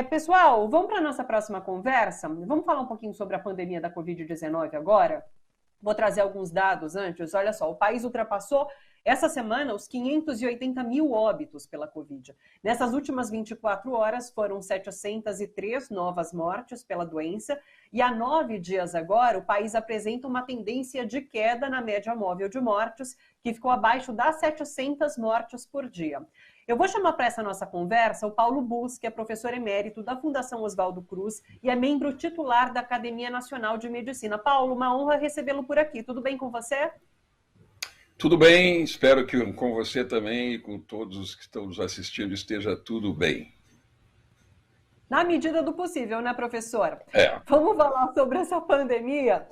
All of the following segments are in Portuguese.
Pessoal, vamos para a nossa próxima conversa? Vamos falar um pouquinho sobre a pandemia da Covid-19 agora? Vou trazer alguns dados antes. Olha só, o país ultrapassou essa semana os 580 mil óbitos pela Covid. Nessas últimas 24 horas foram 703 novas mortes pela doença e há 9 dias agora o país apresenta uma tendência de queda na média móvel de mortes, que ficou abaixo das 700 mortes por dia. Eu vou chamar para essa nossa conversa o Paulo Bus, que é professor emérito da Fundação Oswaldo Cruz e é membro titular da Academia Nacional de Medicina. Paulo, uma honra recebê-lo por aqui. Tudo bem com você? Tudo bem, espero que com você também e com todos os que estão nos assistindo esteja tudo bem. Na medida do possível, né, professor? É, Vamos falar sobre essa pandemia.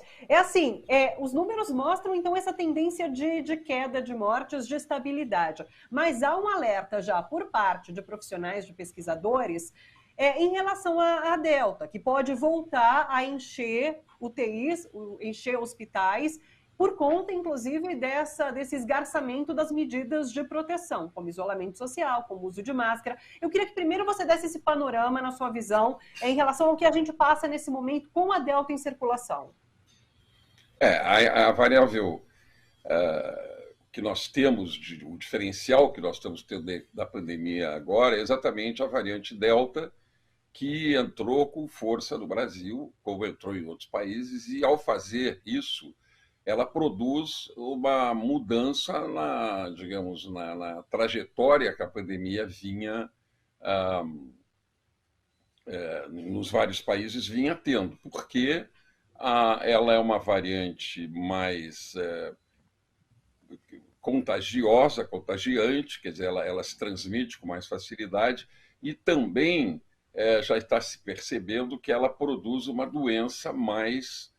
Os números mostram, então, essa tendência de queda de mortes, de estabilidade. Mas há um alerta já por parte de profissionais, de pesquisadores, em relação à Delta, que pode voltar a encher UTIs, encher hospitais, por conta, inclusive, desse esgarçamento das medidas de proteção, como isolamento social, como uso de máscara. Eu queria que primeiro você desse esse panorama na sua visão em relação ao que a gente passa nesse momento com a Delta em circulação. a variável que nós temos, o diferencial que nós estamos tendo da pandemia agora é exatamente a variante Delta, que entrou com força no Brasil, como entrou em outros países, e ao fazer isso, ela produz uma mudança digamos, na trajetória que a pandemia vinha, ah, nos vários países vinha tendo, porque ela é uma variante mais contagiosa, contagiante, quer dizer, ela se transmite com mais facilidade e também já está se percebendo que ela produz uma doença mais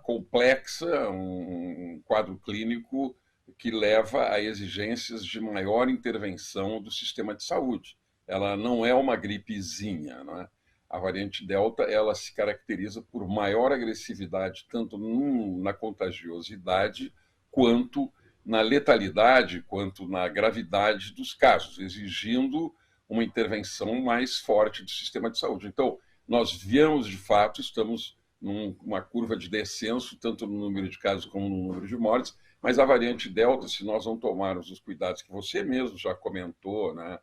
complexa, um quadro clínico que leva a exigências de maior intervenção do sistema de saúde. Ela não é uma gripezinha, não é? A variante Delta ela se caracteriza por maior agressividade, tanto na contagiosidade, quanto na letalidade, quanto na gravidade dos casos, exigindo uma intervenção mais forte do sistema de saúde. Então, nós viemos, de fato, estamos numa curva de descenso, tanto no número de casos como no número de mortes, mas a variante Delta, se nós não tomarmos os cuidados que você mesmo já comentou, né,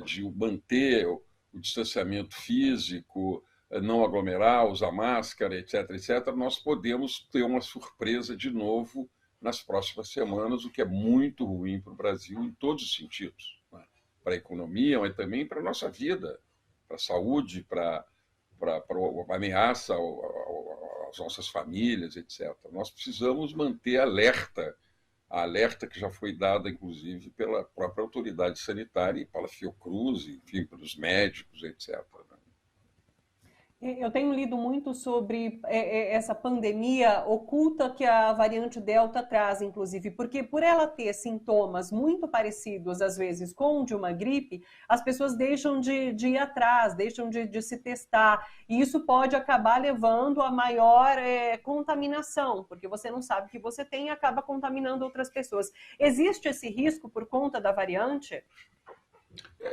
de manter o distanciamento físico, não aglomerar, usar máscara, etc., etc., nós podemos ter uma surpresa de novo nas próximas semanas, o que é muito ruim para o Brasil em todos os sentidos, né? Para a economia, mas também para a nossa vida, para a saúde, para a ameaça às nossas famílias, etc. Nós precisamos manter alerta, a alerta que já foi dada, inclusive, pela própria autoridade sanitária e pela Fiocruz, enfim, pelos médicos, etc. Eu tenho lido muito sobre essa pandemia oculta que a variante Delta traz, inclusive, porque por ela ter sintomas muito parecidos, às vezes, com o de uma gripe, as pessoas deixam de ir atrás, deixam de se testar, e isso pode acabar levando a maior contaminação, porque você não sabe que você tem e acaba contaminando outras pessoas. Existe esse risco por conta da variante?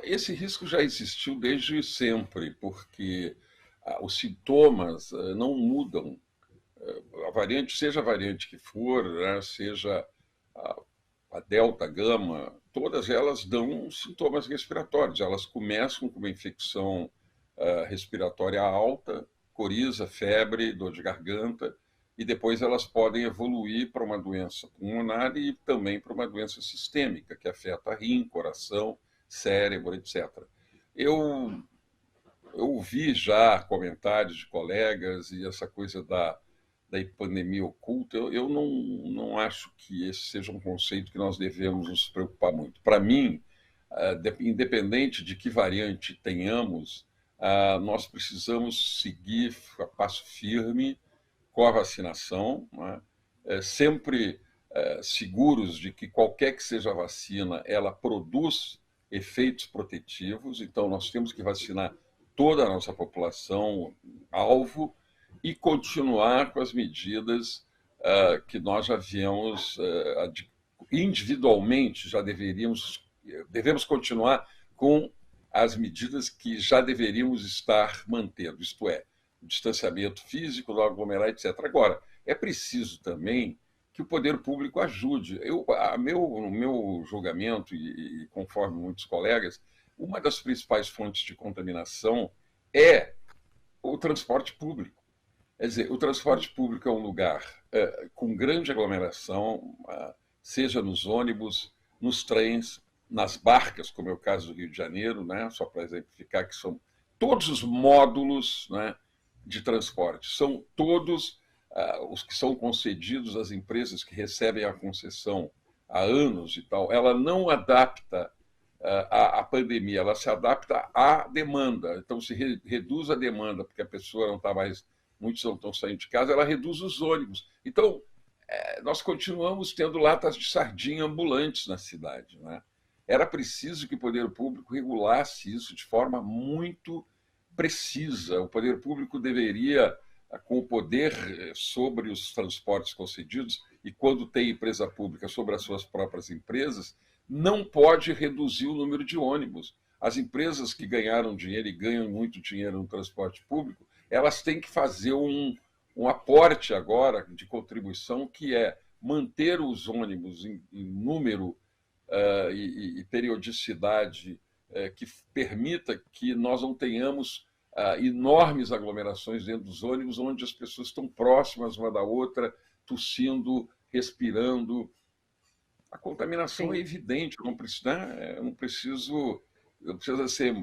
Esse risco já existiu desde sempre, porque os sintomas não mudam. A variante, seja a variante que for, né, seja a, a delta, a gama, todas elas dão sintomas respiratórios. Elas começam com uma infecção respiratória alta, coriza, febre, dor de garganta, e depois elas podem evoluir para uma doença pulmonar e também para uma doença sistêmica, que afeta rim, coração, cérebro, etc. Eu eu ouvi já comentários de colegas e essa coisa da pandemia oculta, eu não acho que esse seja um conceito que nós devemos nos preocupar muito. Para mim, independente de que variante tenhamos, nós precisamos seguir a passo firme com a vacinação, né? Sempre seguros de que qualquer que seja a vacina, ela produz efeitos protetivos, então nós temos que vacinar toda a nossa população alvo e continuar com as medidas que nós já viemos individualmente, devemos continuar com as medidas que já deveríamos estar mantendo, isto é, o distanciamento físico, não aglomerar, etc. Agora, é preciso também que o poder público ajude. No meu julgamento, e conforme muitos colegas, uma das principais fontes de contaminação é o transporte público. Quer dizer, o transporte público é um lugar com grande aglomeração, seja nos ônibus, nos trens, nas barcas, como é o caso do Rio de Janeiro, né? Só para exemplificar que são todos os módulos, né, de transporte, são todos os que são concedidos às empresas que recebem a concessão há anos e tal, ela não adapta a pandemia, ela se adapta à demanda. Então, se reduz a demanda, porque a pessoa não está mais, muitos não estão saindo de casa, ela reduz os ônibus. Então, nós continuamos tendo latas de sardinha ambulantes na cidade, né? Era preciso que o poder público regulasse isso de forma muito precisa. O poder público deveria, com o poder sobre os transportes concedidos, e quando tem empresa pública sobre as suas próprias empresas, não pode reduzir o número de ônibus. As empresas que ganharam dinheiro e ganham muito dinheiro no transporte público, elas têm que fazer um aporte agora de contribuição, que é manter os ônibus em número e periodicidade que permita que nós não tenhamos enormes aglomerações dentro dos ônibus, onde as pessoas estão próximas uma da outra, tossindo, respirando. A contaminação é evidente, não precisa ser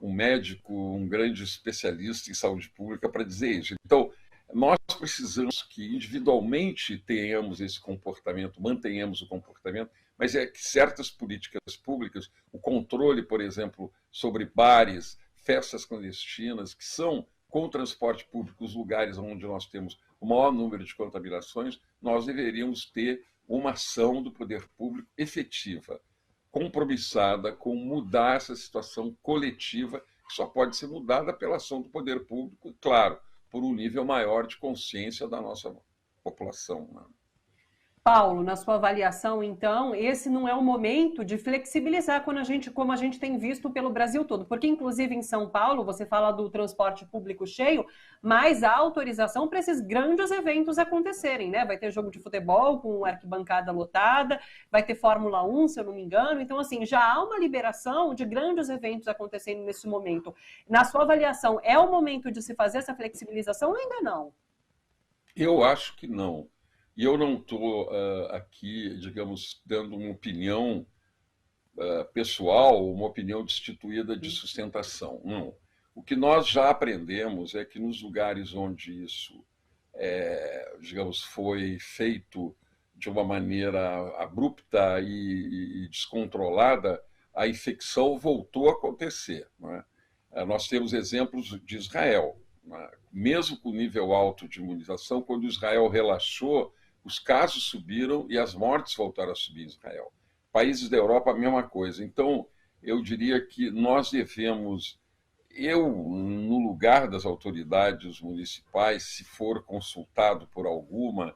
um médico, um grande especialista em saúde pública para dizer isso. Então, nós precisamos que individualmente tenhamos esse comportamento, mantenhamos o comportamento, mas é que certas políticas públicas, o controle, por exemplo, sobre bares, festas clandestinas, que são, com o transporte público, os lugares onde nós temos o maior número de contaminações, nós deveríamos ter uma ação do poder público efetiva, compromissada com mudar essa situação coletiva, que só pode ser mudada pela ação do poder público, e, claro, por um nível maior de consciência da nossa população, né? Paulo, na sua avaliação, então, esse não é o momento de flexibilizar como a gente tem visto pelo Brasil todo, porque inclusive em São Paulo, você fala do transporte público cheio, mas há autorização para esses grandes eventos acontecerem, né? Vai ter jogo de futebol com arquibancada lotada, vai ter Fórmula 1, se eu não me engano, então assim, já há uma liberação de grandes eventos acontecendo nesse momento. Na sua avaliação, é o momento de se fazer essa flexibilização ou ainda não? Eu acho que não. E eu não estou aqui, digamos, dando uma opinião pessoal, uma opinião destituída de sustentação. Não. O que nós já aprendemos é que nos lugares onde isso, digamos, foi feito de uma maneira abrupta e descontrolada, a infecção voltou a acontecer, não é? Nós temos exemplos de Israel, não é? Mesmo com nível alto de imunização, quando Israel relaxou, os casos subiram e as mortes voltaram a subir em Israel. Países da Europa, a mesma coisa. Então, eu diria que nós devemos, no lugar das autoridades municipais, se for consultado por alguma,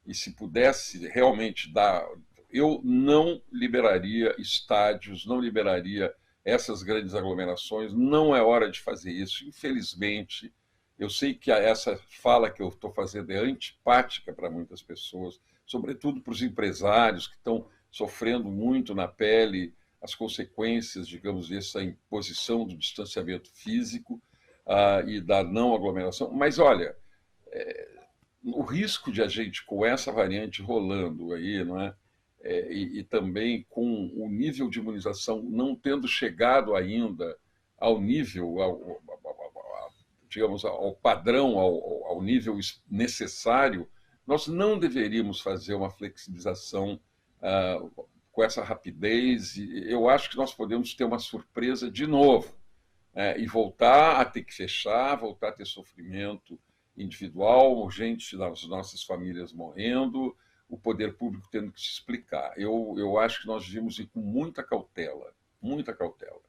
e se pudesse realmente dar, eu não liberaria estádios, não liberaria essas grandes aglomerações, não é hora de fazer isso, infelizmente. Eu sei que essa fala que eu estou fazendo é antipática para muitas pessoas, sobretudo para os empresários que estão sofrendo muito na pele as consequências, digamos, dessa imposição do distanciamento físico e da não aglomeração. Mas, olha, o risco de a gente, com essa variante rolando aí, não é? E também com o nível de imunização não tendo chegado ainda ao nível, digamos, ao padrão, ao nível necessário, nós não deveríamos fazer uma flexibilização com essa rapidez. E eu acho que nós podemos ter uma surpresa de novo, e voltar a ter que fechar, voltar a ter sofrimento individual, gente das nossas famílias morrendo, o poder público tendo que se explicar. Eu acho que nós devíamos ir com muita cautela, muita cautela.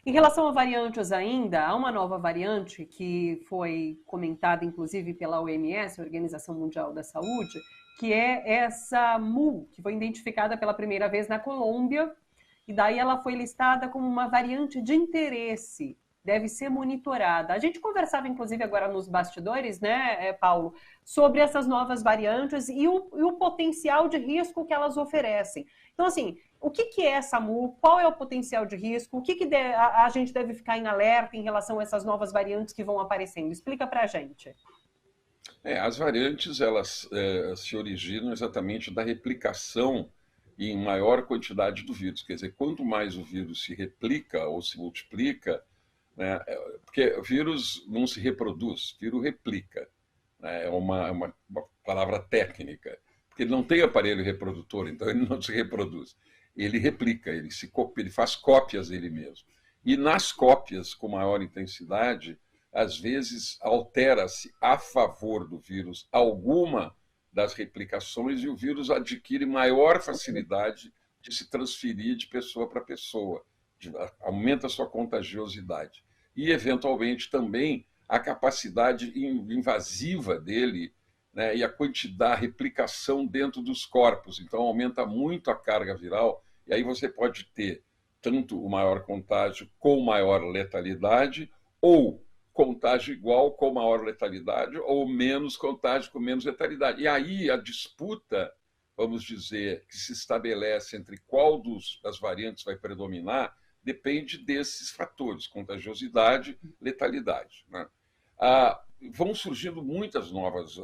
Em relação a variantes ainda, há uma nova variante que foi comentada inclusive pela OMS, a Organização Mundial da Saúde, que é essa MU, que foi identificada pela primeira vez na Colômbia, e daí ela foi listada como uma variante de interesse, deve ser monitorada. A gente conversava, inclusive, agora nos bastidores, né, Paulo, sobre essas novas variantes e o potencial de risco que elas oferecem. Então, assim, o que é essa MU? Qual é o potencial de risco? O que a gente deve ficar em alerta em relação a essas novas variantes que vão aparecendo? Explica para a gente. As variantes, elas se originam exatamente da replicação em maior quantidade do vírus. Quer dizer, quanto mais o vírus se replica ou se multiplica, né, porque o vírus não se reproduz, o vírus replica. Né, é uma palavra técnica, porque ele não tem aparelho reprodutor, então ele não se reproduz. Ele replica, ele faz cópias dele mesmo. E nas cópias com maior intensidade, às vezes altera-se a favor do vírus alguma das replicações e o vírus adquire maior facilidade de se transferir de pessoa para pessoa, aumenta a sua contagiosidade. E, eventualmente, também a capacidade invasiva dele, né, e a quantidade, a replicação dentro dos corpos. Então, aumenta muito a carga viral, e aí você pode ter tanto o maior contágio com maior letalidade, ou contágio igual com maior letalidade, ou menos contágio com menos letalidade. E aí a disputa, vamos dizer, que se estabelece entre qual das variantes vai predominar, depende desses fatores, contagiosidade, letalidade. Né? Vão surgindo muitas novas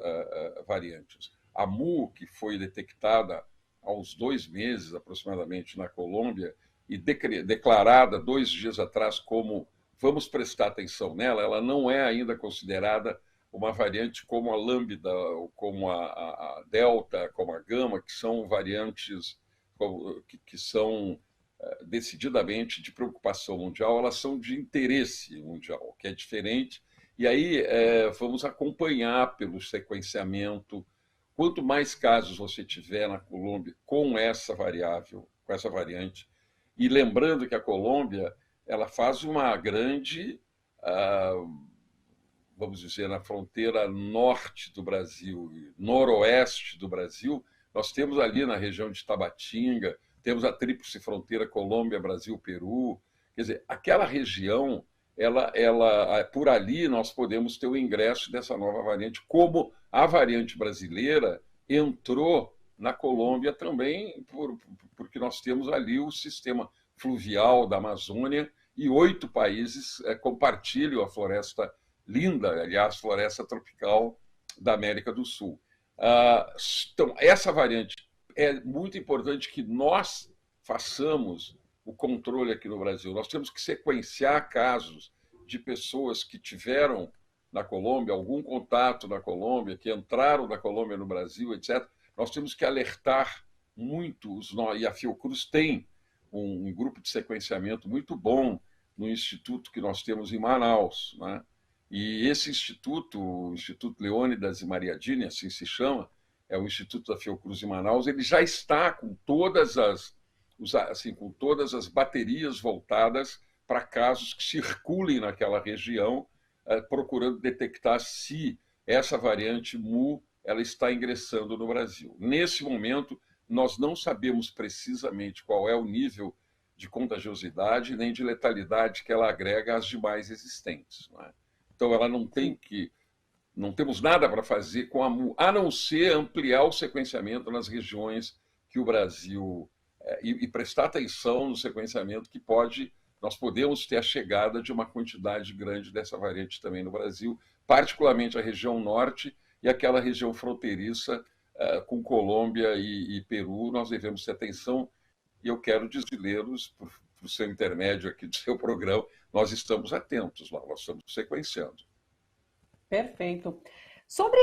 variantes. A MU, que foi detectada há uns 2 meses aproximadamente na Colômbia e declarada 2 dias atrás como vamos prestar atenção nela, ela não é ainda considerada uma variante como a Lambda, como a Delta, como a Gama, que são variantes que são decididamente de preocupação mundial, elas são de interesse mundial, que é diferente. E aí vamos acompanhar pelo sequenciamento. Quanto mais casos você tiver na Colômbia com essa variável, com essa variante, e lembrando que a Colômbia ela faz uma grande, vamos dizer, na fronteira norte do Brasil, noroeste do Brasil, nós temos ali na região de Tabatinga, temos a tríplice fronteira Colômbia, Brasil, Peru. Quer dizer, aquela região, por ali nós podemos ter o ingresso dessa nova variante, como a variante brasileira entrou na Colômbia também, porque nós temos ali o sistema fluvial da Amazônia e 8 países compartilham a floresta linda, aliás, floresta tropical da América do Sul. Então, essa variante é muito importante que nós façamos o controle aqui no Brasil. Nós temos que sequenciar casos de pessoas que tiveram na Colômbia, algum contato na Colômbia, que entraram da Colômbia no Brasil, etc. Nós temos que alertar muito, e a Fiocruz tem um grupo de sequenciamento muito bom no instituto que nós temos em Manaus, né? E esse instituto, o Instituto Leônidas e Mariadini, assim se chama, é o Instituto da Fiocruz em Manaus, ele já está com todas as baterias voltadas para casos que circulem naquela região, procurando detectar se essa variante MU ela está ingressando no Brasil. Nesse momento, nós não sabemos precisamente qual é o nível de contagiosidade nem de letalidade que ela agrega às demais existentes. Não é? Então, ela não tem que... Não temos nada para fazer com a MU, a não ser ampliar o sequenciamento nas regiões que o Brasil... E prestar atenção no sequenciamento que nós podemos ter a chegada de uma quantidade grande dessa variante também no Brasil, particularmente a região norte e aquela região fronteiriça com Colômbia e Peru. Nós devemos ter atenção e eu quero dizer-los, por seu intermédio aqui do seu programa, nós estamos atentos lá, nós estamos sequenciando. Perfeito. Sobre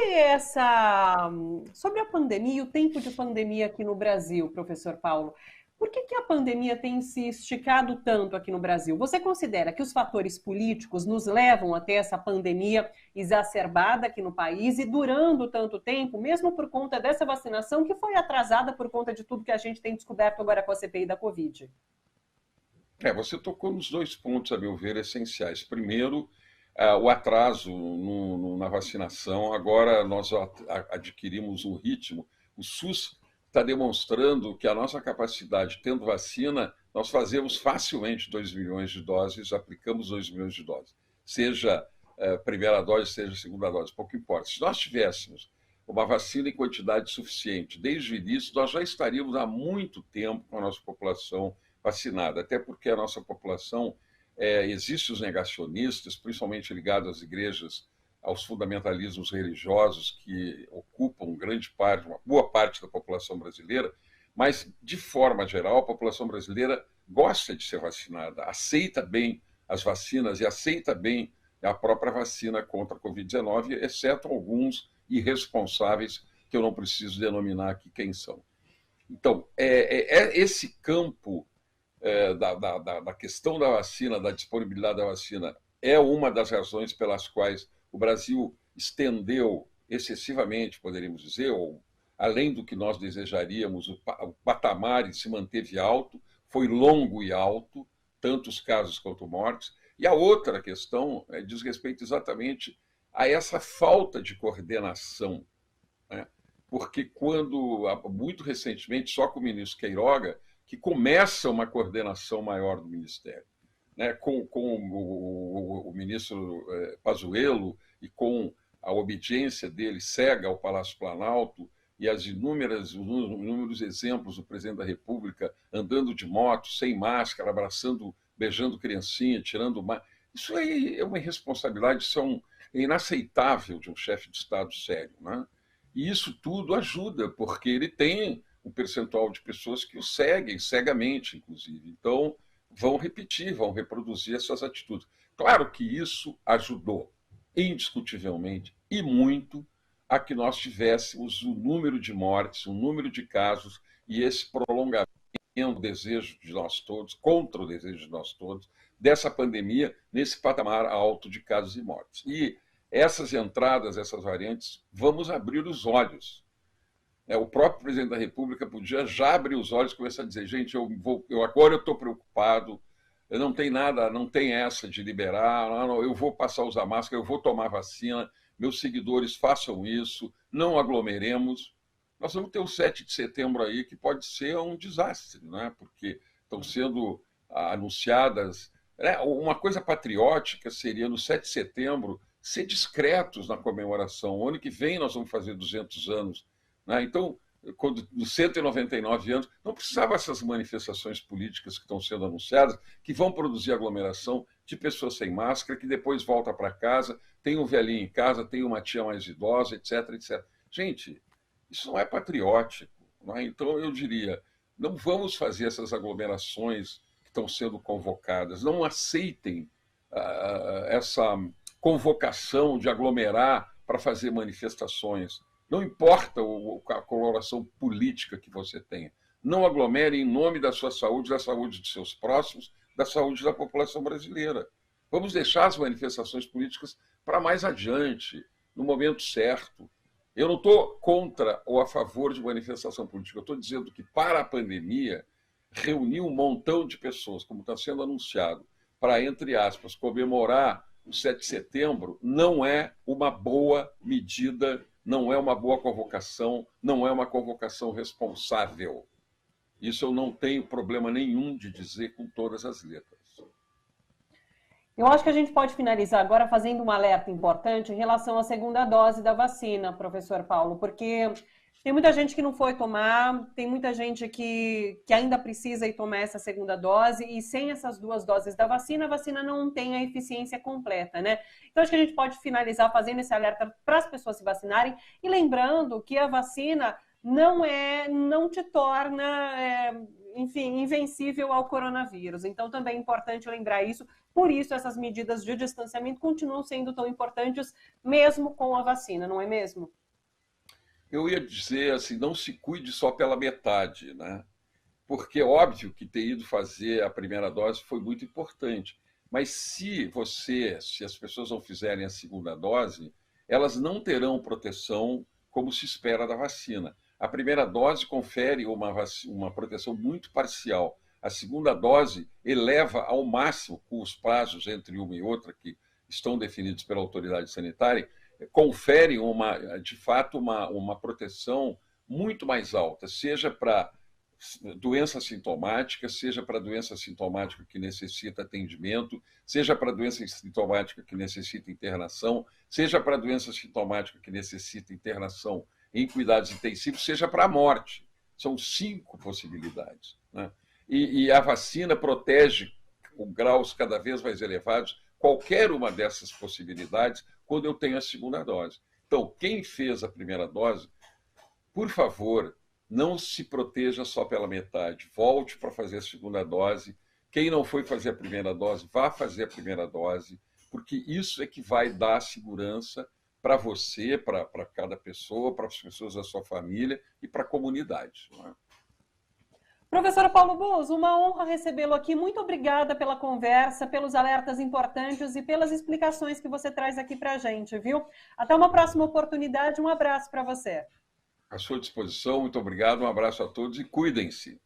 a pandemia e o tempo de pandemia aqui no Brasil, professor Paulo, por que a pandemia tem se esticado tanto aqui no Brasil? Você considera que os fatores políticos nos levam a ter essa pandemia exacerbada aqui no país e durando tanto tempo, mesmo por conta dessa vacinação que foi atrasada por conta de tudo que a gente tem descoberto agora com a CPI da Covid? Você tocou nos 2 pontos, a meu ver, essenciais. Primeiro, o atraso na vacinação. Agora nós adquirimos um ritmo. O SUS está demonstrando que a nossa capacidade, tendo vacina, nós fazemos facilmente 2 milhões de doses, aplicamos 2 milhões de doses. Seja primeira dose, seja segunda dose, pouco importa. Se nós tivéssemos uma vacina em quantidade suficiente desde o início, nós já estaríamos há muito tempo com a nossa população vacinada, até porque a nossa população, existem os negacionistas, principalmente ligados às igrejas, aos fundamentalismos religiosos que ocupam grande parte, uma boa parte da população brasileira, mas, de forma geral, a população brasileira gosta de ser vacinada, aceita bem as vacinas e aceita bem a própria vacina contra a Covid-19, exceto alguns irresponsáveis, que eu não preciso denominar aqui quem são. Então, esse campo da questão da vacina, da disponibilidade da vacina, é uma das razões pelas quais o Brasil estendeu excessivamente, poderíamos dizer, ou além do que nós desejaríamos, o patamar se manteve alto, foi longo e alto, tantos casos quanto mortes. E a outra questão diz respeito exatamente a essa falta de coordenação, né? Porque quando, muito recentemente, só com o ministro Queiroga, que começa uma coordenação maior do Ministério, né? Com o ministro Pazuello e com a obediência dele cega ao Palácio Planalto e os inúmeros exemplos do presidente da República andando de moto, sem máscara, abraçando, beijando criancinha, tirando máscara. Isso aí é uma irresponsabilidade, isso é inaceitável de um chefe de Estado sério, né? E isso tudo ajuda, porque ele tem um percentual de pessoas que o seguem, cegamente, inclusive. Então, vão repetir, vão reproduzir essas atitudes. Claro que isso ajudou, indiscutivelmente, e muito, a que nós tivéssemos o número de mortes, o número de casos e esse prolongamento do desejo de nós todos, contra o desejo de nós todos, dessa pandemia nesse patamar alto de casos e mortes. E essas entradas, essas variantes, vamos abrir os olhos. O próprio presidente da República podia já abrir os olhos e começar a dizer, gente, agora eu estou preocupado, eu não tem nada, não tem essa de liberar, não, eu vou passar a usar máscara, eu vou tomar vacina, meus seguidores façam isso, não aglomeremos. Nós vamos ter o 7 de setembro aí, que pode ser um desastre, né? Porque estão sendo anunciadas... Uma coisa patriótica seria, no 7 de setembro, ser discretos na comemoração. O ano que vem nós vamos fazer 200 anos, né? Então, nos 199 anos, não precisava essas manifestações políticas que estão sendo anunciadas, que vão produzir aglomeração de pessoas sem máscara, que depois volta para casa, tem um velhinho em casa, tem uma tia mais idosa, etc, etc. Gente, isso não é patriótico, não é? Então, eu diria, não vamos fazer essas aglomerações que estão sendo convocadas, não aceitem essa convocação de aglomerar para fazer manifestações. Não importa a coloração política que você tenha. Não aglomere em nome da sua saúde, da saúde de seus próximos, da saúde da população brasileira. Vamos deixar as manifestações políticas para mais adiante, no momento certo. Eu não estou contra ou a favor de manifestação política. Eu estou dizendo que, para a pandemia, reunir um montão de pessoas, como está sendo anunciado, para, entre aspas, comemorar o 7 de setembro, não é uma boa medida, não é uma boa convocação, não é uma convocação responsável. Isso eu não tenho problema nenhum de dizer com todas as letras. Eu acho que a gente pode finalizar agora fazendo um alerta importante em relação à segunda dose da vacina, professor Paulo, porque tem muita gente que não foi tomar, tem muita gente que ainda precisa ir tomar essa segunda dose, e sem essas 2 doses da vacina, a vacina não tem a eficiência completa, né? Então, acho que a gente pode finalizar fazendo esse alerta para as pessoas se vacinarem, e lembrando que a vacina não te torna, enfim, invencível ao coronavírus. Então, também é importante lembrar isso. Por isso, essas medidas de distanciamento continuam sendo tão importantes, mesmo com a vacina, não é mesmo? Eu ia dizer assim, não se cuide só pela metade, né? Porque é óbvio que ter ido fazer a primeira dose foi muito importante. Mas se as pessoas não fizerem a segunda dose, elas não terão proteção como se espera da vacina. A primeira dose confere uma proteção muito parcial. A segunda dose eleva ao máximo, com os prazos entre uma e outra que estão definidos pela autoridade sanitária, confere de fato uma proteção muito mais alta, seja para doença sintomática, seja para doença sintomática que necessita atendimento, seja para doença sintomática que necessita internação, seja para doença sintomática que necessita internação em cuidados intensivos, seja para a morte. São 5 possibilidades, né? E a vacina protege com graus cada vez mais elevados qualquer uma dessas possibilidades quando eu tenho a segunda dose. Então, quem fez a primeira dose, por favor, não se proteja só pela metade. Volte para fazer a segunda dose. Quem não foi fazer a primeira dose, vá fazer a primeira dose, porque isso é que vai dar segurança para você, para cada pessoa, para as pessoas da sua família e para a comunidade. Não é? Professor Paulo Bus, uma honra recebê-lo aqui. Muito obrigada pela conversa, pelos alertas importantes e pelas explicações que você traz aqui para a gente, viu? Até uma próxima oportunidade. Um abraço para você. À sua disposição, muito obrigado, um abraço a todos e cuidem-se.